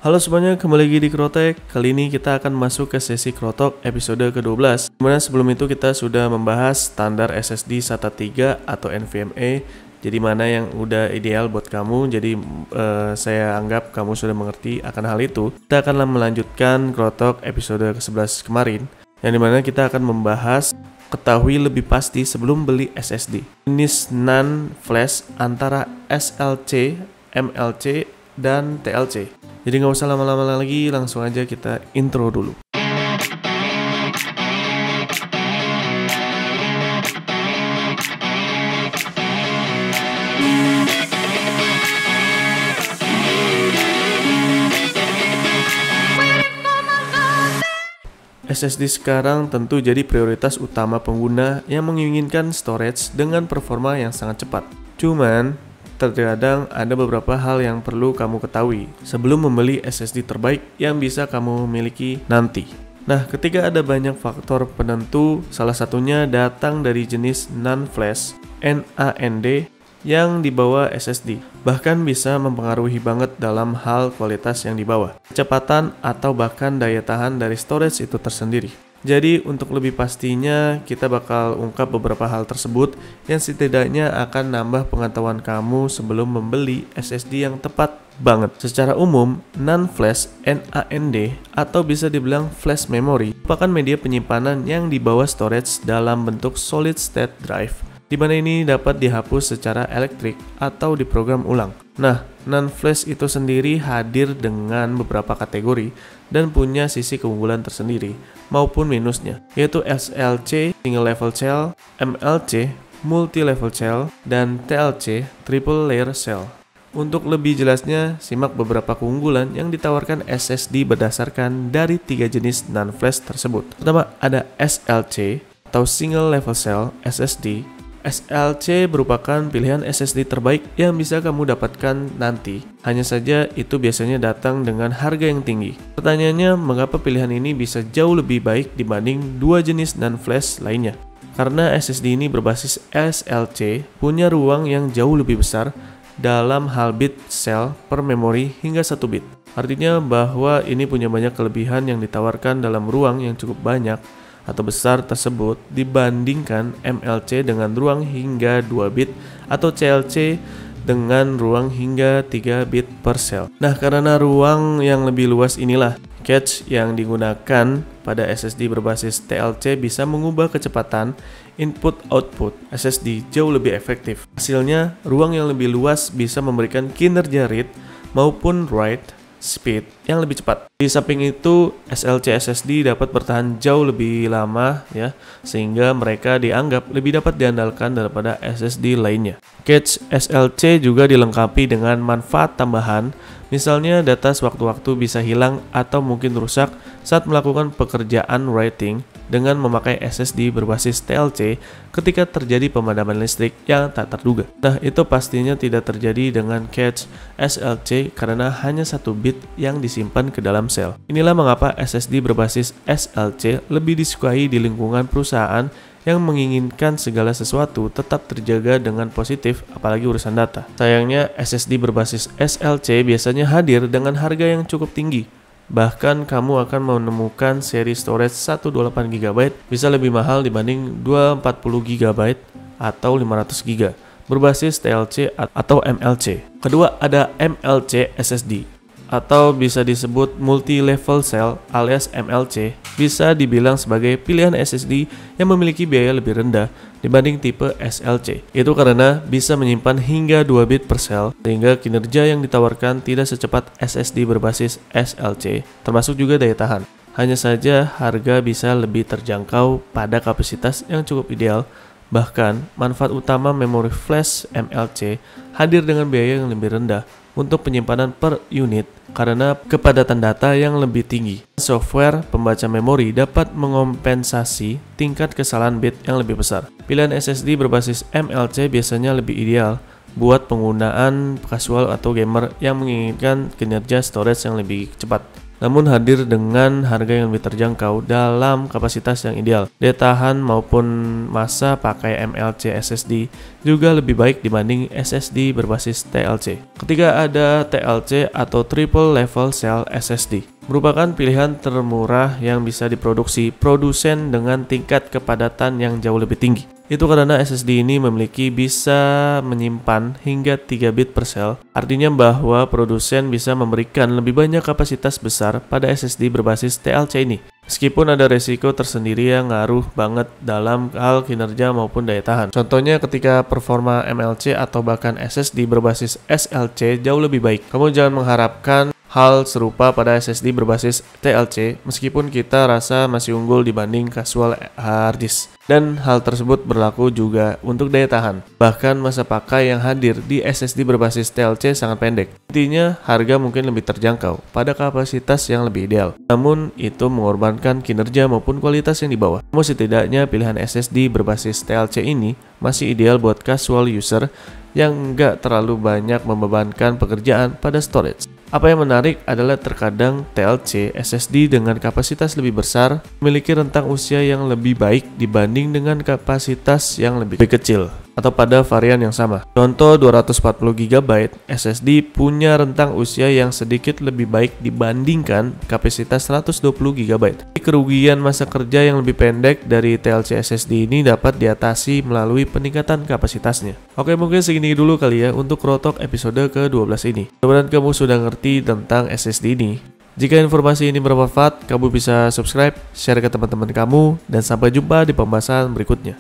Halo semuanya, kembali lagi di Krotek. Kali ini kita akan masuk ke sesi Krotok episode ke-12. Dimana sebelum itu kita sudah membahas standar SSD SATA 3 atau NVMe. Jadi mana yang udah ideal buat kamu. Jadi saya anggap kamu sudah mengerti akan hal itu. Kita akan melanjutkan Krotok episode ke-11 kemarin, yang dimana kita akan membahas ketahui lebih pasti sebelum beli SSD. Jenis NAND flash antara SLC, MLC, dan TLC. Jadi nggak usah lama-lama lagi, langsung aja kita intro dulu. SSD sekarang tentu jadi prioritas utama pengguna yang menginginkan storage dengan performa yang sangat cepat. Cuman, terkadang ada beberapa hal yang perlu kamu ketahui sebelum membeli SSD terbaik yang bisa kamu miliki nanti. Nah, ketika ada banyak faktor penentu, salah satunya datang dari jenis NAND flash, NAND, yang dibawa SSD. Bahkan bisa mempengaruhi banget dalam hal kualitas yang dibawa, kecepatan atau bahkan daya tahan dari storage itu tersendiri. Jadi untuk lebih pastinya kita bakal ungkap beberapa hal tersebut yang setidaknya akan nambah pengetahuan kamu sebelum membeli SSD yang tepat banget. Secara umum, NAND flash NAND atau bisa dibilang flash memory merupakan media penyimpanan yang dibawa storage dalam bentuk solid state drive, di mana ini dapat dihapus secara elektrik atau diprogram ulang. Nah, NAND flash itu sendiri hadir dengan beberapa kategori dan punya sisi keunggulan tersendiri maupun minusnya, yaitu SLC single level cell, MLC multi level cell, dan TLC triple layer cell. Untuk lebih jelasnya, simak beberapa keunggulan yang ditawarkan SSD berdasarkan dari 3 jenis NAND flash tersebut. Pertama, ada SLC atau single level cell SSD. SLC merupakan pilihan SSD terbaik yang bisa kamu dapatkan nanti. Hanya saja itu biasanya datang dengan harga yang tinggi. Pertanyaannya, mengapa pilihan ini bisa jauh lebih baik dibanding 2 jenis NAND flash lainnya? Karena SSD ini berbasis SLC punya ruang yang jauh lebih besar dalam hal bit cell per memori hingga 1 bit. Artinya bahwa ini punya banyak kelebihan yang ditawarkan dalam ruang yang cukup banyak atau besar tersebut dibandingkan MLC dengan ruang hingga 2 bit atau CLC dengan ruang hingga 3 bit per cell. Nah, karena ruang yang lebih luas inilah, cache yang digunakan pada SSD berbasis TLC bisa mengubah kecepatan input-output SSD jauh lebih efektif. Hasilnya, ruang yang lebih luas bisa memberikan kinerja read maupun write speed yang lebih cepat. Di samping itu, SLC SSD dapat bertahan jauh lebih lama ya, sehingga mereka dianggap lebih dapat diandalkan daripada SSD lainnya. Cache SLC juga dilengkapi dengan manfaat tambahan, misalnya data sewaktu-waktu bisa hilang atau mungkin rusak saat melakukan pekerjaan writing dengan memakai SSD berbasis TLC ketika terjadi pemadaman listrik yang tak terduga. Nah, itu pastinya tidak terjadi dengan cache SLC karena hanya 1 bit yang disimpan ke dalam sel. Inilah mengapa SSD berbasis SLC lebih disukai di lingkungan perusahaan yang menginginkan segala sesuatu tetap terjaga dengan positif, apalagi urusan data. Sayangnya, SSD berbasis SLC biasanya hadir dengan harga yang cukup tinggi. Bahkan kamu akan menemukan seri storage 128GB bisa lebih mahal dibanding 240GB atau 500GB berbasis TLC atau MLC. Kedua, ada MLC SSD atau bisa disebut multi-level cell alias MLC, bisa dibilang sebagai pilihan SSD yang memiliki biaya lebih rendah dibanding tipe SLC. Itu karena bisa menyimpan hingga 2 bit per cell, sehingga kinerja yang ditawarkan tidak secepat SSD berbasis SLC, termasuk juga daya tahan. Hanya saja harga bisa lebih terjangkau pada kapasitas yang cukup ideal. Bahkan, manfaat utama memori flash MLC hadir dengan biaya yang lebih rendah untuk penyimpanan per unit karena kepadatan data yang lebih tinggi. Software pembaca memori dapat mengompensasi tingkat kesalahan bit yang lebih besar. Pilihan SSD berbasis MLC biasanya lebih ideal buat penggunaan casual atau gamer yang menginginkan kinerja storage yang lebih cepat. namun hadir dengan harga yang lebih terjangkau dalam kapasitas yang ideal. Daya tahan maupun masa pakai MLC SSD juga lebih baik dibanding SSD berbasis TLC. Ketiga, ada TLC atau Triple Level Cell SSD. Merupakan pilihan termurah yang bisa diproduksi produsen dengan tingkat kepadatan yang jauh lebih tinggi. Itu karena SSD ini bisa menyimpan hingga 3 bit per sel, artinya bahwa produsen bisa memberikan lebih banyak kapasitas besar pada SSD berbasis TLC ini. Meskipun ada resiko tersendiri yang ngaruh banget dalam hal kinerja maupun daya tahan. Contohnya ketika performa MLC atau bahkan SSD berbasis SLC jauh lebih baik. Kamu jangan mengharapkan hal serupa pada SSD berbasis TLC meskipun kita rasa masih unggul dibanding casual hard disk. Dan hal tersebut berlaku juga untuk daya tahan. Bahkan masa pakai yang hadir di SSD berbasis TLC sangat pendek. Intinya harga mungkin lebih terjangkau pada kapasitas yang lebih ideal. Namun itu mengorbankan kinerja maupun kualitas yang di bawah. Namun setidaknya pilihan SSD berbasis TLC ini masih ideal buat casual user yang nggak terlalu banyak membebankan pekerjaan pada storage. Apa yang menarik adalah terkadang TLC SSD dengan kapasitas lebih besar memiliki rentang usia yang lebih baik dibanding dengan kapasitas yang lebih kecil atau pada varian yang sama. Contoh 240GB SSD punya rentang usia yang sedikit lebih baik dibandingkan kapasitas 120GB. Kerugian masa kerja yang lebih pendek dari TLC SSD ini dapat diatasi melalui peningkatan kapasitasnya. Oke, mungkin segini dulu kali ya untuk Rotok episode ke-12 ini. Mudah-mudahan kamu sudah ngerti tentang SSD ini. Jika informasi ini bermanfaat, kamu bisa subscribe, share ke teman-teman kamu, dan sampai jumpa di pembahasan berikutnya.